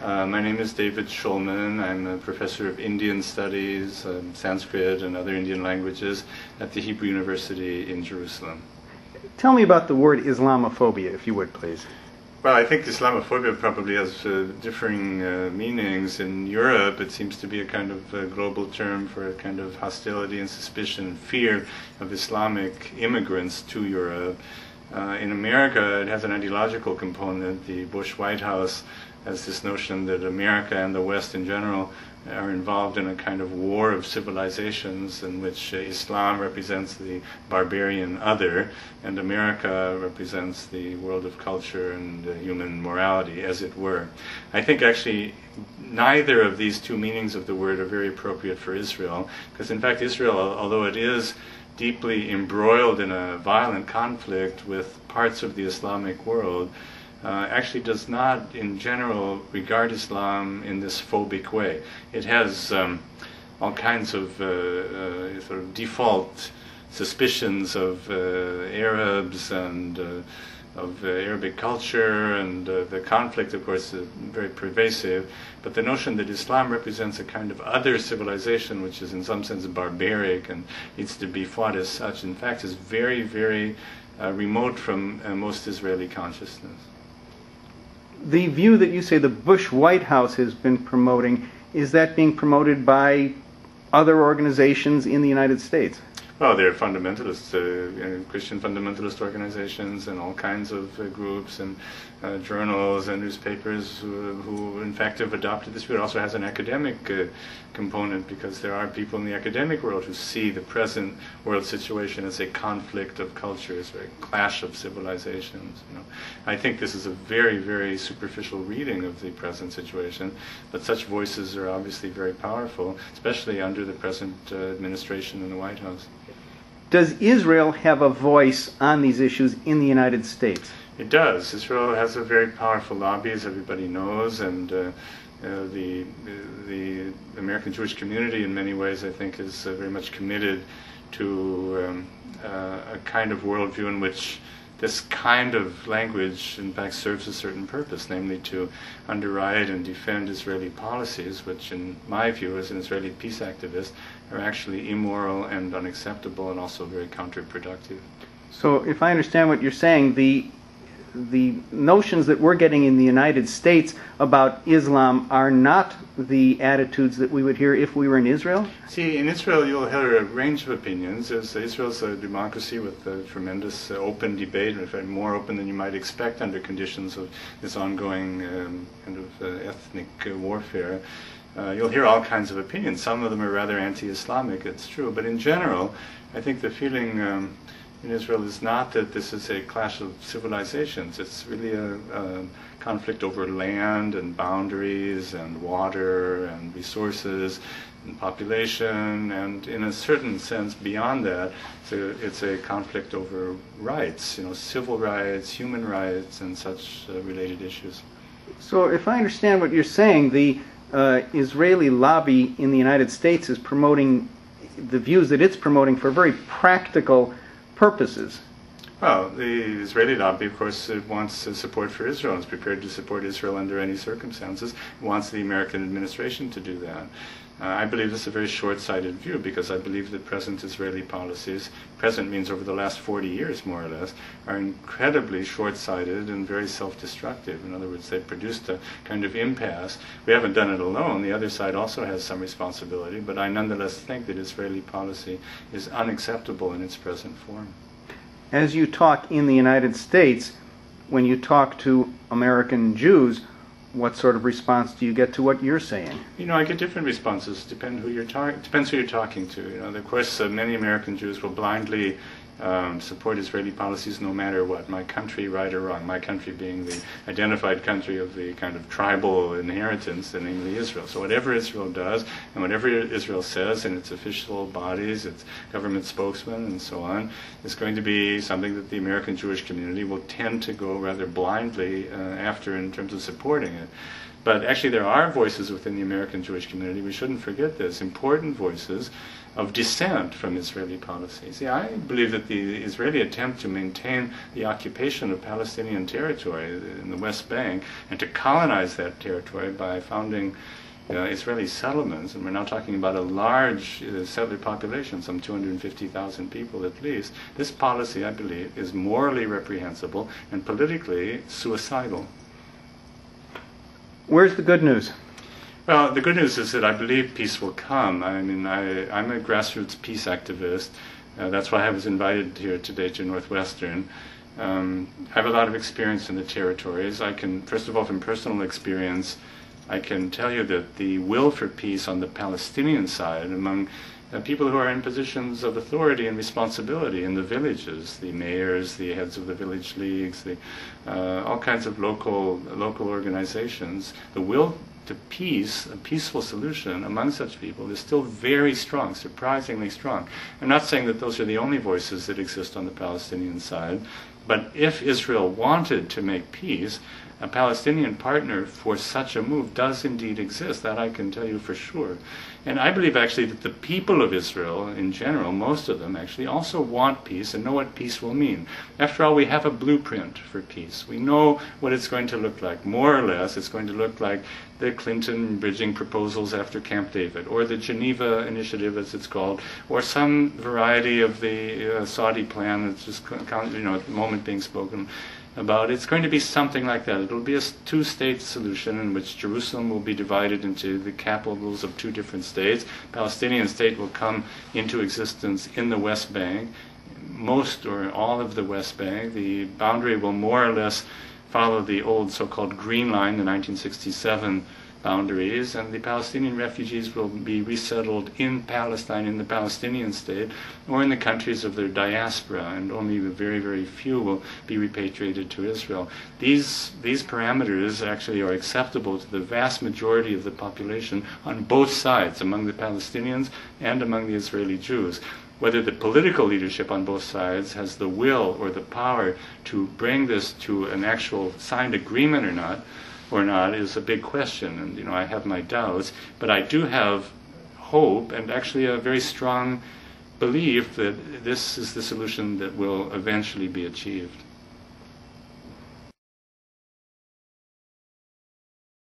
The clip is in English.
My name is David Shulman. I'm a professor of Indian studies, Sanskrit and other Indian languages at the Hebrew University in Jerusalem. Tell me about the word Islamophobia, if you would, please. Well, I think Islamophobia probably has differing meanings. In Europe, it seems to be a kind of global term for a kind of hostility and suspicion and fear of Islamic immigrants to Europe. In America, it has an ideological component. The Bush White House has this notion that America and the West in general are involved in a kind of war of civilizations in which Islam represents the barbarian other and America represents the world of culture and human morality, as it were. I think actually neither of these two meanings of the word are very appropriate for Israel, because in fact Israel, although it is deeply embroiled in a violent conflict with parts of the Islamic world, actually does not, in general, regard Islam in this phobic way. It has all kinds of sort of default suspicions of Arabs and of Arabic culture, and the conflict, of course, is very pervasive. But the notion that Islam represents a kind of other civilization, which is in some sense barbaric and needs to be fought as such, in fact, is very, very remote from most Israeli consciousness. The view that you say the Bush White House has been promoting, is that being promoted by other organizations in the United States? Well, there are fundamentalists, Christian fundamentalist organizations and all kinds of groups and journals and newspapers who in fact have adopted this view. It also has an academic component, because there are people in the academic world who see the present world situation as a conflict of cultures, or a clash of civilizations. I think this is a very, very superficial reading of the present situation, but such voices are obviously very powerful, especially under the present administration in the White House. Does Israel have a voice on these issues in the United States? It does. Israel has a very powerful lobby, as everybody knows, and the American Jewish community in many ways, I think, is very much committed to a kind of worldview in which this kind of language in fact serves a certain purpose, namely to underwrite and defend Israeli policies, which in my view as an Israeli peace activist are actually immoral and unacceptable and also very counterproductive. So if I understand what you're saying, the notions that we're getting in the United States about Islam are not the attitudes that we would hear if we were in Israel? See, in Israel you'll hear a range of opinions. Israel's a democracy with a tremendous open debate, in fact more open than you might expect under conditions of this ongoing kind of ethnic warfare. You'll hear all kinds of opinions. Some of them are rather anti-Islamic, it's true, but in general I think the feeling in Israel is not that this is a clash of civilizations. It's really a conflict over land and boundaries and water and resources and population, and in a certain sense beyond that, it's a conflict over rights, civil rights, human rights, and such related issues. So if I understand what you're saying, the Israeli lobby in the United States is promoting the views that it's promoting for very practical purposes. Well, the Israeli lobby, of course, wants support for Israel. It's prepared to support Israel under any circumstances. It wants the American administration to do that. I believe this is a very short-sighted view, because I believe that present Israeli policies, present means over the last 40 years more or less, are incredibly short-sighted and very self-destructive. In other words, they've produced a kind of impasse. We haven't done it alone. The other side also has some responsibility, but I nonetheless think that Israeli policy is unacceptable in its present form. As you talk in the United States, when you talk to American Jews, what sort of response do you get to what you're saying? I get different responses. Depends who you're talking to. Of course, many American Jews will blindly support Israeli policies no matter what. My country, right or wrong. My country being the identified country of the kind of tribal inheritance, namely Israel. So whatever Israel does and whatever Israel says in its official bodies, its government spokesman and so on, is going to be something that the American Jewish community will tend to go rather blindly after in terms of supporting it. But actually there are voices within the American Jewish community, we shouldn't forget this, important voices of dissent from Israeli policy. See, I believe that the Israeli attempt to maintain the occupation of Palestinian territory in the West Bank and to colonize that territory by founding Israeli settlements, and we're now talking about a large settler population, some 250,000 people at least, this policy, I believe, is morally reprehensible and politically suicidal. Where's the good news? Well, the good news is that I believe peace will come. I mean, I'm a grassroots peace activist. That's why I was invited here today to Northwestern. I have a lot of experience in the territories. I can, first of all, from personal experience, I can tell you that the will for peace on the Palestinian side among people who are in positions of authority and responsibility in the villages, the mayors, the heads of the village leagues, all kinds of local organizations, the will to peace, a peaceful solution among such people is still very strong, surprisingly strong. I'm not saying that those are the only voices that exist on the Palestinian side, but if Israel wanted to make peace, a Palestinian partner for such a move does indeed exist. That I can tell you for sure. And I believe actually that the people of Israel in general, most of them actually, also want peace and know what peace will mean. After all, we have a blueprint for peace. We know what it's going to look like. More or less, it's going to look like the Clinton bridging proposals after Camp David, or the Geneva Initiative, as it's called, or some variety of the Saudi plan that's just at the moment being spoken about. It's going to be something like that. It'll be a two-state solution in which Jerusalem will be divided into the capitals of two different states. Palestinian state will come into existence in the West Bank, most or all of the West Bank. The boundary will more or less follow the old so-called Green Line, the 1967 boundaries, and the Palestinian refugees will be resettled in Palestine, in the Palestinian state, or in the countries of their diaspora, and only very, very few will be repatriated to Israel. These parameters actually are acceptable to the vast majority of the population on both sides, among the Palestinians and among the Israeli Jews. Whether the political leadership on both sides has the will or the power to bring this to an actual signed agreement or not is a big question, and I have my doubts, but I do have hope and actually a very strong belief that this is the solution that will eventually be achieved.